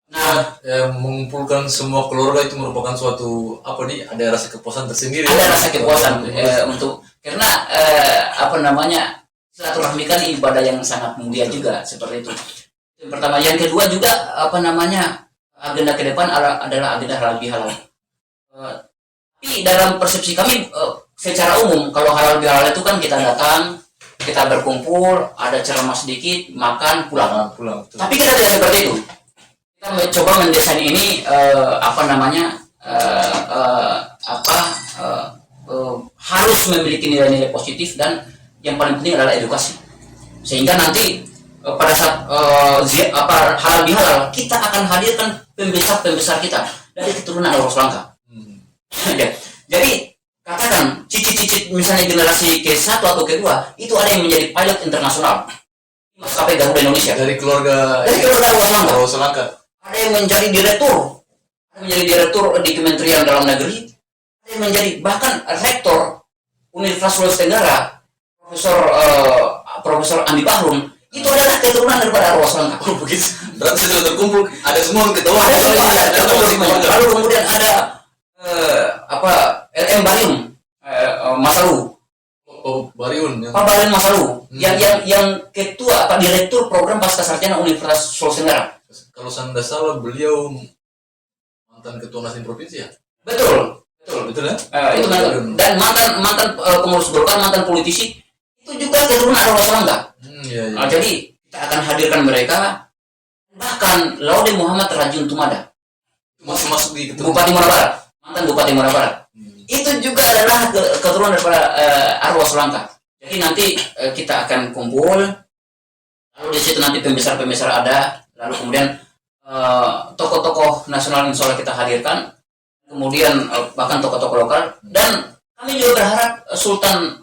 Nah, mengumpulkan semua keluarga itu merupakan suatu ada rasa kepuasan tersendiri. Ada rasa kepuasan untuk karena apa namanya, silaturahmi kan ibadah yang sangat mulia juga seperti itu. Yang pertama, yang kedua juga apa namanya, agenda ke depan adalah agenda halal bihalal. Tapi dalam persepsi kami secara umum kalau halal bihalal itu kan kita datang, kita berkumpul, ada ceramah sedikit, makan, pulang. Tapi kita tidak seperti itu. Kita mencoba mendesain ini harus memiliki nilai-nilai positif, dan yang paling penting adalah edukasi. Sehingga nanti pada saat halal bihalal kita akan hadirkan pembesar kita dari keturunan arwah Sulangka. Jadi katakan cicit-cicit misalnya generasi ke-1 atau ke-2 itu ada yang menjadi pilot internasional. maskapai Garuda Indonesia. Dari keluarga Arwah Selangka. ada yang menjadi direktur, ada yang menjadi direktur di Kementerian Dalam Negeri, ada yang menjadi bahkan rektor Universitas Sulawesi Tenggara, Profesor Andi Bahrum, itu adalah keturunan daripada Arwah Selangka. Oh begitu. Berarti sudah terkumpul, ada semua ketua. Lalu kemudian ada LM Barium, Masalu, Bariun. Pak Bariun Masalu, yang ketua direktur program pascasarjana Universitas Sulawesi Tenggara. Kalau saya tidak salah beliau mantan ketua Nasdem provinsi ya. Betul Betul ya. itu dan mantan pengurus Golkar, mantan politisi itu juga keturunan Arwah Selangka. Iya. Jadi kita akan hadirkan mereka, bahkan Laude Muhammad Rajun Tumada, Masuk di ketua. Bupati Muara Barat, mantan Bupati Muara Barat, itu juga adalah keturunan daripada Arwah Selangka. Jadi nanti kita akan kumpul, lalu di situ nanti pembesar ada, lalu kemudian tokoh-tokoh nasional insya Allah kita hadirkan, kemudian bahkan tokoh-tokoh lokal, dan kami juga berharap Sultan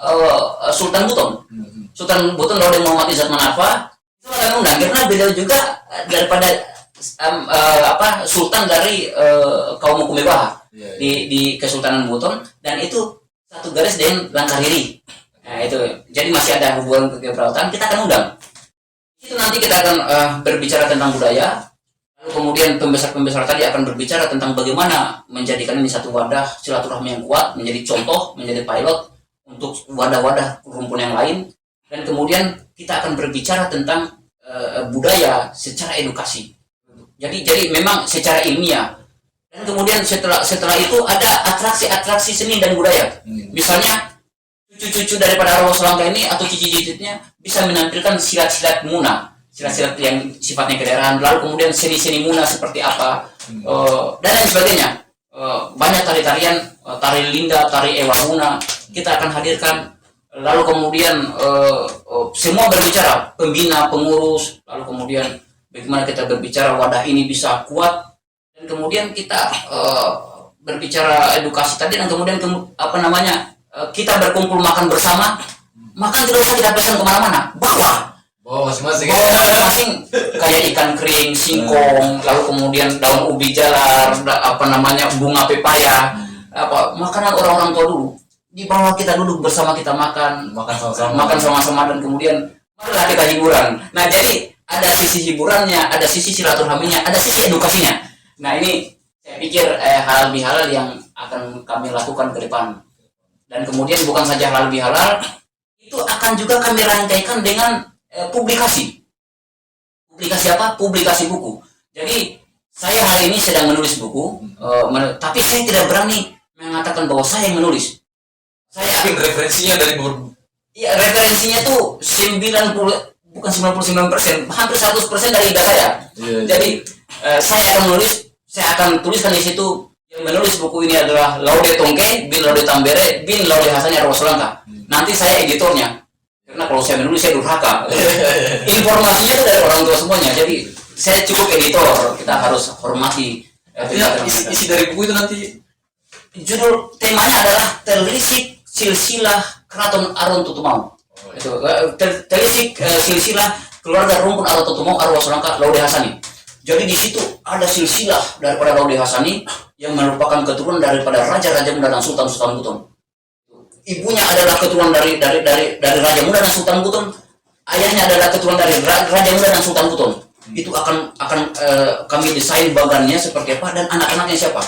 Buton Laude Muhammad Izzat Manafa itu akan undang, karena beliau juga daripada Sultan dari kaum Hukum Baha di Kesultanan Buton, dan itu satu garis dengan Langkariri. Nah itu, jadi masih ada hubungan kekeberatan, kita akan undang. Itu nanti kita akan berbicara tentang budaya, lalu kemudian pembesar tadi akan berbicara tentang bagaimana menjadikan ini satu wadah silaturahmi yang kuat, menjadi contoh, menjadi pilot untuk wadah-wadah rumpun yang lain, dan kemudian kita akan berbicara tentang budaya secara edukasi. Jadi memang secara ilmiah, dan kemudian setelah itu ada atraksi seni dan budaya. Misalnya cucu-cucu daripada Arwah Selangka ini atau cici-cicitnya bisa menampilkan silat-silat Muna, silat-silat yang sifatnya kedaerahan, lalu kemudian seni-seni Muna seperti apa, dan lain sebagainya. Banyak tari-tarian, tari Linda, tari Ewa Muna kita akan hadirkan, lalu kemudian semua berbicara, pembina, pengurus, lalu kemudian bagaimana kita berbicara wadah ini bisa kuat, dan kemudian kita berbicara edukasi tadi, dan kemudian kita berkumpul makan bersama, makan tidak usah kita pesan kemana-mana, bawa masing-masing. Kayak ikan kering, singkong, lalu kemudian daun ubi jalar, bunga pepaya, makanan orang-orang tua dulu, dibawa, kita duduk bersama, kita makan sama-sama, dan kemudian marilah kita hiburan. Nah jadi ada sisi hiburannya, ada sisi silaturahminya, ada sisi edukasinya. Nah ini saya pikir halal bihalal yang akan kami lakukan ke depan. Dan kemudian bukan saja halal bihalal, itu akan juga kami rangkaikan dengan publikasi. Publikasi apa? Publikasi buku. Jadi saya hari ini sedang menulis buku, tapi saya tidak berani mengatakan bahwa saya yang menulis. Saya referensinya dari referensinya tuh 99%, hampir 100% dari ida saya. Jadi saya akan menulis, saya akan tuliskan di situ. Yang menulis buku ini adalah Laude Tongke bin Laude Tambere bin Laude Hassani Arwah Selangka. Nanti saya editornya, karena kalau saya menulis saya durhaka. Informasinya itu dari orang tua semuanya, jadi saya cukup editor. Kita harus hormati. Isi dari buku itu nanti judul temanya adalah Telisik Silsilah Keraton Aron Tutumau. Telisik silsilah keluarga rumpun Aron Tutumau Arwah Selangka Laude Hassani. Jadi di situ ada silsilah daripada Laude Hassani yang merupakan keturunan daripada Raja-Raja Muda dan Sultan-Sultan Buton. Ibunya adalah keturunan dari Raja Muda dan Sultan Buton. Ayahnya adalah keturunan dari Raja Muda dan Sultan Buton. Itu akan kami desain bagannya seperti apa, dan anak-anaknya siapa.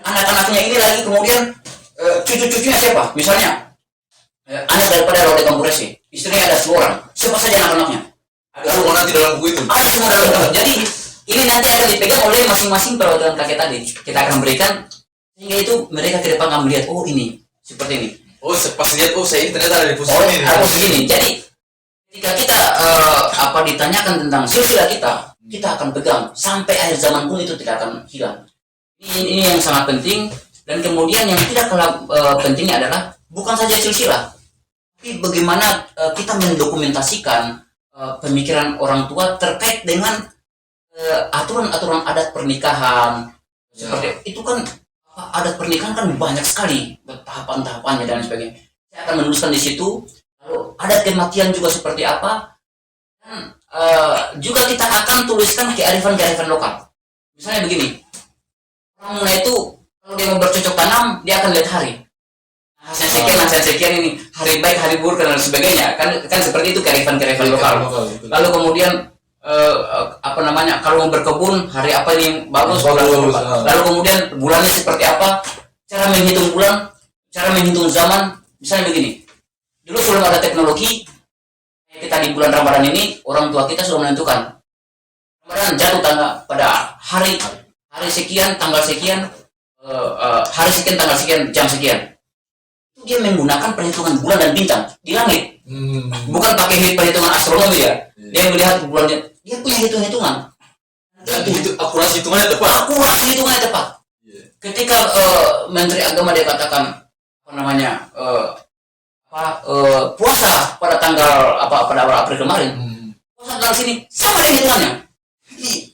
Anak-anaknya ini lagi kemudian cucu-cucunya siapa. Misalnya anak daripada Laude Kampuresi, istrinya ada 10 orang. Siapa saja anak-anaknya? ada semua nanti dalam buku itu. Ada semua dalam buku. Jadi ini nanti akan dipegang oleh masing-masing perwakilan kakek tadi. Kita akan berikan sehingga itu mereka ke depan akan melihat, oh ini seperti ini. Oh pas lihat, oh saya ini ternyata ada di posisi ini. Ada begini. Jadi ketika kita ditanyakan tentang silsilah kita akan pegang sampai akhir zaman pun itu tidak akan hilang. Ini yang sangat penting. Dan kemudian yang tidak kalah pentingnya adalah bukan saja silsilah, tapi bagaimana kita mendokumentasikan pemikiran orang tua terkait dengan aturan-aturan adat pernikahan. Seperti itu kan, adat pernikahan kan banyak sekali tahapan-tahapannya dan sebagainya. Saya akan menuliskan di situ. Lalu adat kematian juga seperti apa. Dan juga kita akan tuliskan kearifan lokal. Misalnya begini, orang Muna itu kalau dia mau bercocok tanam, dia akan lihat hari. Hasil sekian ini, hari baik, hari buruk dan lain sebagainya. Kan seperti itu kearifan lokal. Lalu kemudian kalau mau berkebun, hari apa ini yang bagus, lalu kemudian bulannya seperti apa, cara menghitung bulan, cara menghitung zaman. Misalnya begini, dulu sebelum ada teknologi, kita di bulan Ramadan ini orang tua kita sudah menentukan Ramadan jatuh pada hari sekian, tanggal sekian, hari sekian, tanggal sekian, jam sekian. Itu dia menggunakan perhitungan bulan dan bintang di langit, bukan pakai perhitungan astronomi ya. Dia melihat bulannya, dia punya hitungan. Dan itu akurasi hitungannya tepat. Ketika Menteri Agama dia katakan puasa pada tanggal pada awal April kemarin, puasa tanggal sini sama dengan hitungannya.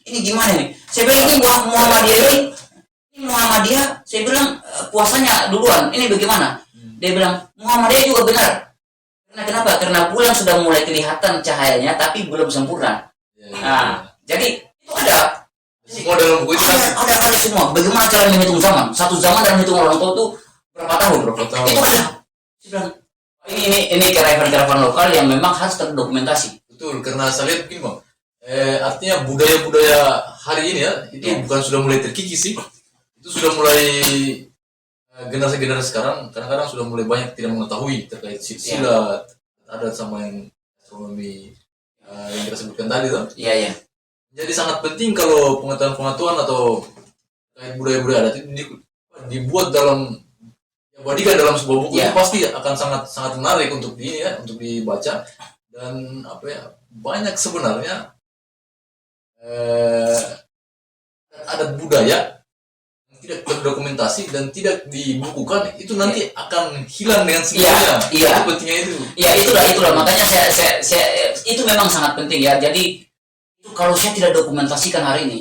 Ini gimana nih? Saya bilang ini Muhammadiyah, saya bilang puasanya duluan. Ini bagaimana? Dia bilang Muhammadiyah juga benar. Kenapa? Karena bulan sudah mulai kelihatan cahayanya, tapi belum sempurna. Nah, jadi itu ada. Semua dalam buku itu ada semua. Bagaimana cara menghitung zaman? Satu zaman dalam hitungan orang tua itu berapa tahun? Itu ada. Saya bilang, ini kearifan lokal yang memang harus terdokumentasi. Betul, karena saya lihat begini Bang. Artinya budaya-budaya hari ini ya, itu bukan sudah mulai terkikis sih. Itu sudah mulai generasi-generasi sekarang kadang-kadang sudah mulai banyak tidak mengetahui terkait silat, adat sama yang astronomi yang kita sebutkan tadi tuh. Iya. Jadi sangat penting kalau pengetahuan atau terkait budaya-budaya adat itu dibuat diabadikan dalam sebuah buku. Itu pasti akan sangat menarik untuk dibaca dan banyak sebenarnya adat budaya yang tidak terdokumentasi dan tidak dibukukan itu nanti akan hilang dengan sendirinya. Itu pentingnya itu. Ya itulah makanya saya itu memang sangat penting ya. Jadi itu kalau saya tidak dokumentasikan hari ini,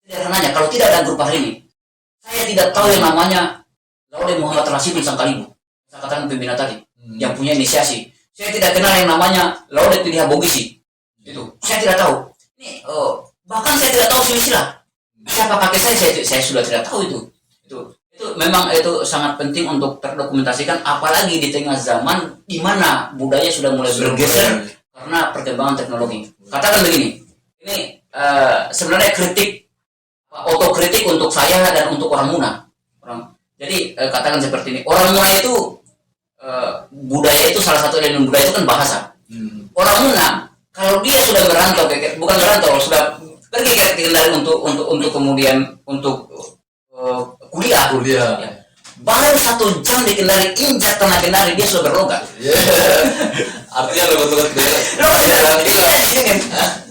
sederhananya kalau tidak ada grup hari ini, saya tidak tahu yang namanya Laude Muhammad Rasidin Sangkalibu, saya katakan pembina tadi, yang punya inisiasi. Saya tidak kenal yang namanya Laude Tiliha Bogisi. Itu saya tidak tahu. Ini bahkan saya tidak tahu silsilah. Siapa kakek saya sudah tidak tahu itu. Itu memang itu sangat penting untuk terdokumentasikan, apalagi di tengah zaman di mana budaya sudah mulai bergeser karena perkembangan teknologi. Katakan begini, ini sebenarnya otokritik untuk saya dan untuk orang Muna. Jadi katakan seperti ini, orang Muna itu budaya itu salah satu elemen budaya itu kan bahasa. Orang Muna kalau dia sudah sudah pergi ke Kendari untuk kemudian kuliah. Ya. Baru 1 jam di Kendari, injak tanah Kendari dia sudah berlogat. Artinya logat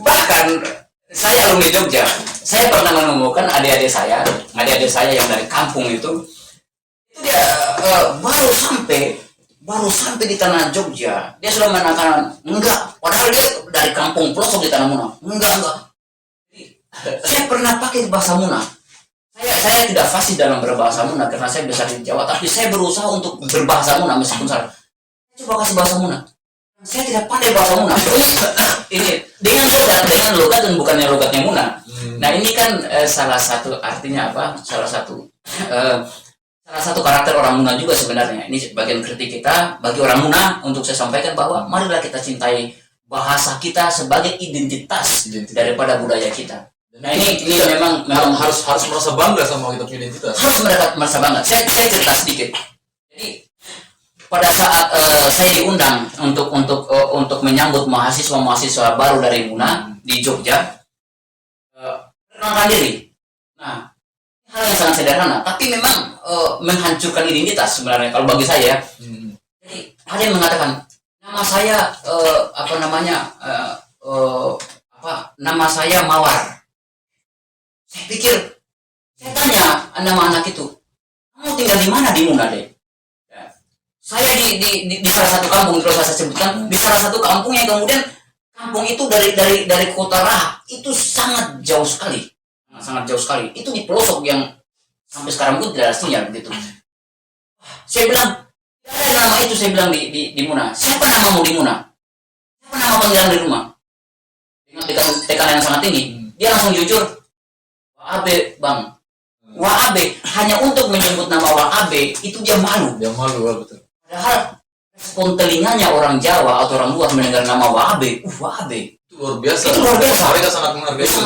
bahkan saya alumni Jogja, saya pernah menemukan adik-adik saya yang dari kampung itu dia baru sampai di tanah Jogja, dia sudah menanyakan enggak, padahal dia dari kampung pelosok di tanah Muna. Enggak. Saya pernah pakai bahasa Muna. Saya tidak fasih dalam berbahasa Muna karena saya besar di Jawa, tapi saya berusaha untuk berbahasa Muna meskipun salah. Saya coba kasih bahasa Muna. Saya tidak pandai bahasa Muna. Ini dengan logat dan bukannya logatnya Muna. Nah, ini kan salah satu artinya apa? Salah satu karakter orang Muna juga sebenarnya. Ini bagian kritik kita bagi orang Muna untuk saya sampaikan bahwa marilah kita cintai bahasa kita sebagai identitas daripada budaya kita. Nah, ini memang harus merasa bangga sama kita punya identitas. Harus merasa bangga. Saya cerita sedikit. Jadi pada saat saya diundang untuk menyambut mahasiswa baru dari Muna di Jogja, perkenalkan diri. Nah, hal yang sangat sederhana, tapi memang menghancurkan identitas sebenarnya kalau bagi saya. Jadi ada yang mengatakan nama saya nama saya Mawar. Saya pikir, saya tanya nama anak itu, kamu tinggal di mana di Muna deh? Ya. Saya di salah satu kampung, terus saya sebutkan di salah satu kampung yang kemudian kampung itu dari kota Raha itu sangat jauh sekali. Itu di pelosok yang sampai sekarang pun tidak ada sinyal begitu. Saya bilang, tidak ada nama itu, saya bilang di Muna. Siapa namamu di Muna? Siapa nama panggilan di rumah? tekanan yang sangat tinggi, dia langsung jujur, Waabe bang, Waabe, hanya untuk menyebut nama Waabe itu dia malu. Dia malu, betul. Padahal respon telinganya orang Jawa atau orang luar mendengar nama Waabe, Waabe. Itu luar biasa. Itu luar biasa. Mereka sangat menghargai itu.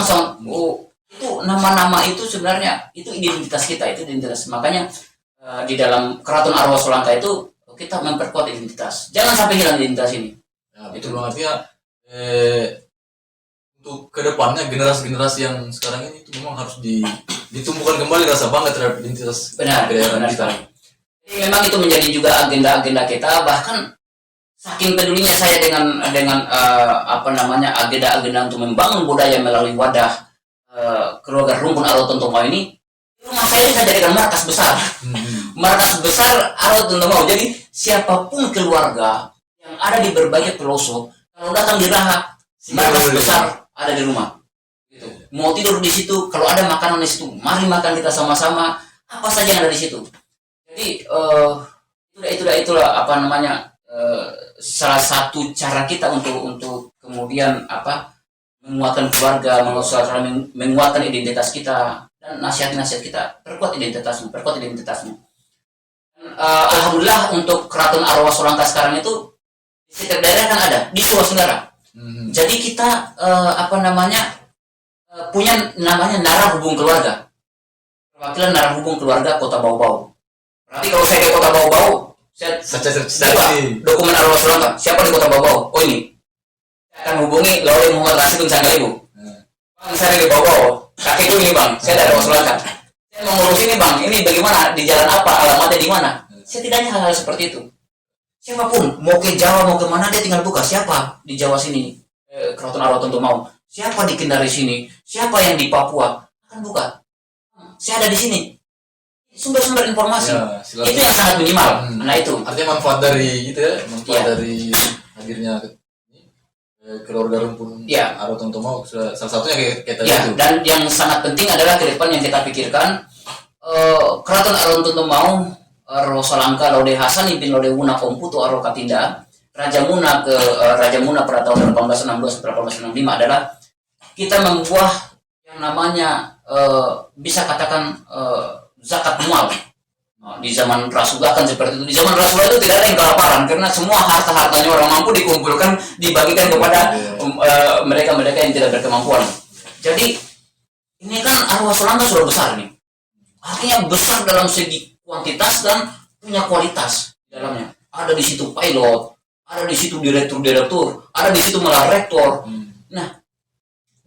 Itu nama-nama itu sebenarnya itu identitas kita, itu identitas. Makanya di dalam Keraton Arwa Solangka itu kita memperkuat identitas. Jangan sampai hilang identitas ini. Ya, itu artinya untuk kedepannya generasi-generasi yang sekarang ini itu memang harus ditumbuhkan kembali rasa bangga terhadap identitas Benar kita. Jadi memang itu menjadi juga agenda-agenda kita. Bahkan saking pedulinya saya dengan agenda-agenda untuk membangun budaya melalui wadah keluarga rumpun Arwa Tontomau ini, rumah saya ini saya jadikan markas besar. Markas besar Arwa Tontomau. Jadi siapapun keluarga yang ada di berbagai pelosok, kalau datang di Raha, markas besar ada di rumah. Gitu. Mau tidur di situ, kalau ada makanan di situ, mari makan kita sama-sama. Apa saja yang ada di situ. Jadi itulah salah satu cara kita untuk kemudian menguatkan keluarga, menguatkan identitas kita, dan nasihat-nasihat kita, perkuat identitasmu. Alhamdulillah untuk Keraton Arwa Solangka sekarang itu di sekitar daerah kan ada di Sulawesi Tenggara. Jadi kita punya namanya Narah Hubung Keluarga, perwakilan Narah Hubung Keluarga Kota Bau-Bau. Berarti kalau saya ke Kota Bau-Bau, saya dokumen Arwa Solangka, siapa di Kota Bau-Bau? Oh ini, saya akan hubungi Laule Muhammad Rasidun Sanggaibu. Bang, saya di Bau-Bau, kakekku ini bang, saya dari Arwa Solangka. Saya mau ngurus ini bang, ini bagaimana, di jalan apa, alamatnya di mana? Setidaknya hal-hal seperti itu. Siapapun, mau ke Jawa, mau kemana, dia tinggal buka. Siapa di Jawa sini, Keraton Arwa Tontomau. Siapa di Kendari sini, siapa yang di Papua, akan buka. Saya ada di sini. Sumber-sumber informasi. Ya, itu yang sangat minimal. Nah itu. Artinya manfaat dari itu ya, dari hadirnya keluarga rumpun Arwa Tontomau salah satunya kayak tadi itu. Dan yang sangat penting adalah ke depan yang kita pikirkan, Keraton Arwa Tontomau, Arwa Solangka Laude Hasan bin Laude Wuna Komputu Arwa Katinda, Raja Muna pada tahun 1862 sampai 1865 adalah kita membuah yang namanya bisa katakan zakat mual. Di zaman Rasulullah kan seperti itu. Di zaman Rasulullah itu tidak ada yang kelaparan karena semua harta-hartanya orang mampu dikumpulkan, dibagikan kepada mereka-mereka yang tidak berkemampuan. Jadi ini kan Arwa Solangka sudah besar nih. Artinya besar dalam segi kuantitas dan punya kualitas di dalamnya. Ada di situ pilot, ada di situ direktur, ada di situ malah rektor. Nah,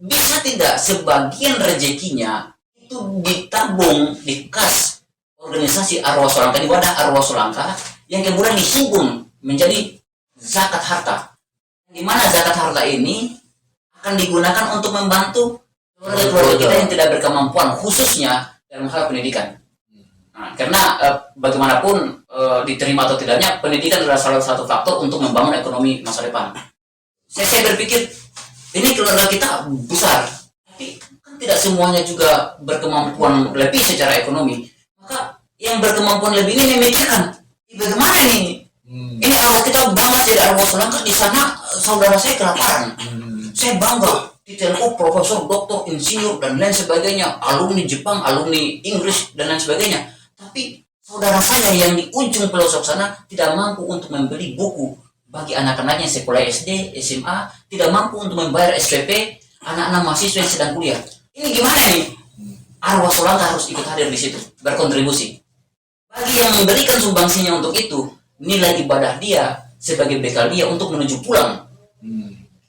bisa tidak sebagian rezekinya itu ditabung di kas organisasi Arwa Solangka, di wadah Arwa Solangka yang kemudian dihimpun menjadi zakat harta, di mana zakat harta ini akan digunakan untuk membantu keluarga-keluarga kita yang tidak berkemampuan, khususnya dalam hal pendidikan. Nah, karena bagaimanapun diterima atau tidaknya, pendidikan adalah salah satu faktor untuk membangun ekonomi masa depan. Saya berpikir ini keluarga kita besar, tapi kan tidak semuanya juga berkemampuan lebih secara ekonomi. Maka yang berkemampuan lebih ini memikirkan, bagaimana ini? Ini Arwa kita bangga jadi Arwa Solangka, di sana saudara saya kelaparan. Saya bangga titel profesor, doktor, insinyur dan lain sebagainya, alumni Jepang, alumni Inggris dan lain sebagainya. Tapi saudara saya yang di ujung pelosok sana tidak mampu untuk membeli buku bagi anak-anaknya sekolah SD, SMA, tidak mampu untuk membayar SPP anak-anak mahasiswa yang sedang kuliah. Ini gimana nih? Arwa Solangka harus ikut hadir di situ, berkontribusi. Bagi yang memberikan sumbangsinya untuk itu, nilai ibadah dia sebagai bekal dia untuk menuju pulang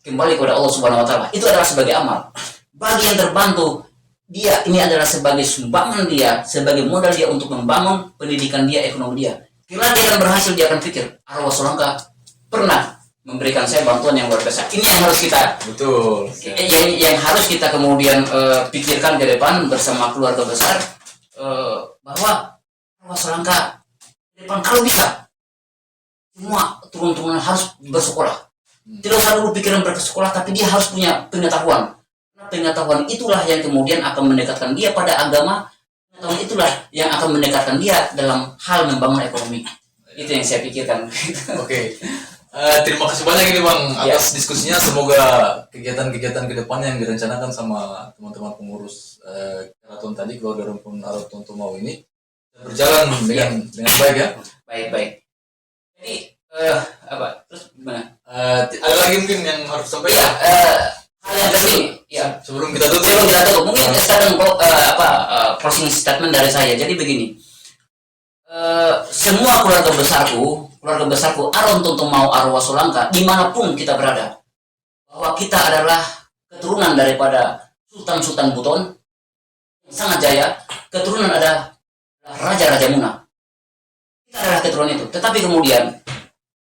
kembali kepada Allah Subhanahu Wa Taala, itu adalah sebagai amal. Bagi yang terbantu, dia ini adalah sebagai sumbangan dia, sebagai modal dia untuk membangun pendidikan dia, ekonomi dia. Kira dia akan berhasil, dia akan pikir Arwa Solangka pernah memberikan saya bantuan yang luar biasa. Ini yang harus kita yang harus kita kemudian pikirkan ke depan bersama keluarga besar, bahwa Arwa Solangka ke depan kalau bisa semua turun-turunan harus bersekolah. Tidak usah dulu pikiran bersekolah, tapi dia harus punya pengetahuan. Pengetahuan itulah yang kemudian akan mendekatkan dia pada agama. Pengetahuan itulah yang akan mendekatkan dia dalam hal membangun ekonomi. Itu yang saya pikirkan. Oke. Terima kasih banyak ini Bang Ya. atas diskusinya. Semoga kegiatan-kegiatan kedepannya yang direncanakan sama teman-teman pengurus Keraton tadi, keluarga Rumpun Araton Tomau ini berjalan dengan baik ya. Baik. Jadi apa? Terus gimana? Ada lagi mungkin yang harus Ya, sampaikan hal yang penting. Ya. sebelum kita tutup. Sebelum kita tutup, mungkin sekarang closing statement dari saya. Jadi begini, semua keluarga besarku Aron Tontomau Arwah Solangka, dimanapun kita berada, bahwa kita adalah keturunan daripada Sultan Buton yang sangat jaya, keturunan ada Raja Muna. Kita adalah keturunan itu. Tetapi kemudian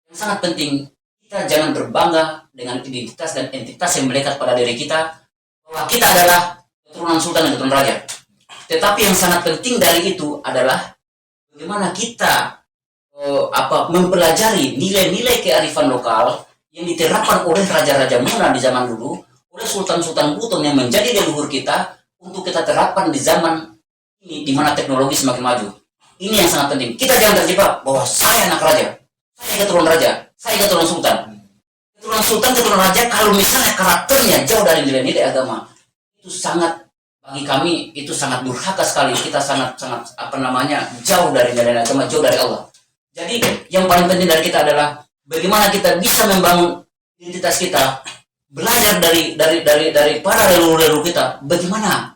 yang sangat penting, kita jangan berbangga dengan identitas dan entitas yang melekat pada diri kita, bahwa kita adalah keturunan sultan dan keturunan raja. Tetapi yang sangat penting dari itu adalah bagaimana kita mempelajari nilai-nilai kearifan lokal yang diterapkan oleh raja-raja Muna di zaman dulu, oleh sultan-sultan Buton yang menjadi leluhur kita, untuk kita terapkan di zaman ini di mana teknologi semakin maju. Ini yang sangat penting. Kita jangan terjebak bahwa saya anak raja, saya keturunan raja, saya keturunan sultan. Keturunan raja, kalau misalnya karakternya jauh dari nilai-nilai agama, itu sangat, bagi kami itu sangat durhaka sekali. Kita sangat jauh dari nilai agama, jauh dari Allah. Jadi yang paling penting dari kita adalah bagaimana kita bisa membangun identitas kita, belajar dari para leluhur kita, bagaimana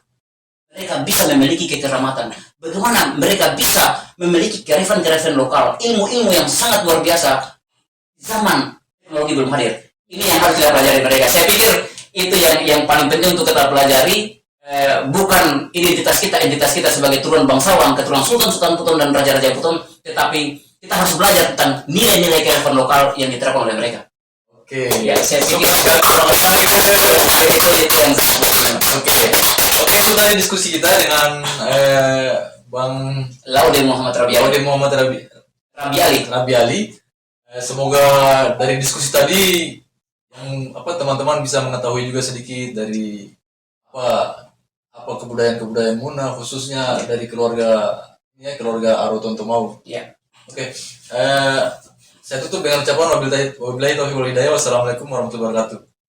mereka bisa memiliki kekeramatan, bagaimana mereka bisa memiliki kearifan lokal, ilmu-ilmu yang sangat luar biasa zaman teknologi belum hadir. Ini yang harus kita pelajari mereka. Saya pikir itu yang paling penting untuk kita pelajari, bukan identitas kita sebagai turunan bangsawan, keturunan Sultan Buton dan Raja-Raja Buton, tetapi kita harus belajar tentang nilai-nilai kearifan lokal yang diterapkan oleh mereka. Oke. Ya, saya pikir itu yang Oke, itu tadi diskusi kita dengan Bang Laude Muhammad Rabi Ali. Semoga dari diskusi tadi yang teman-teman bisa mengetahui juga sedikit dari apa kebudayaan Muna, khususnya dari keluarga Araton Tomau. Ya. Oke. Saya tutup dengan ucapan wabillahi taufiq wal hidayah. Wassalamualaikum warahmatullahi wabarakatuh.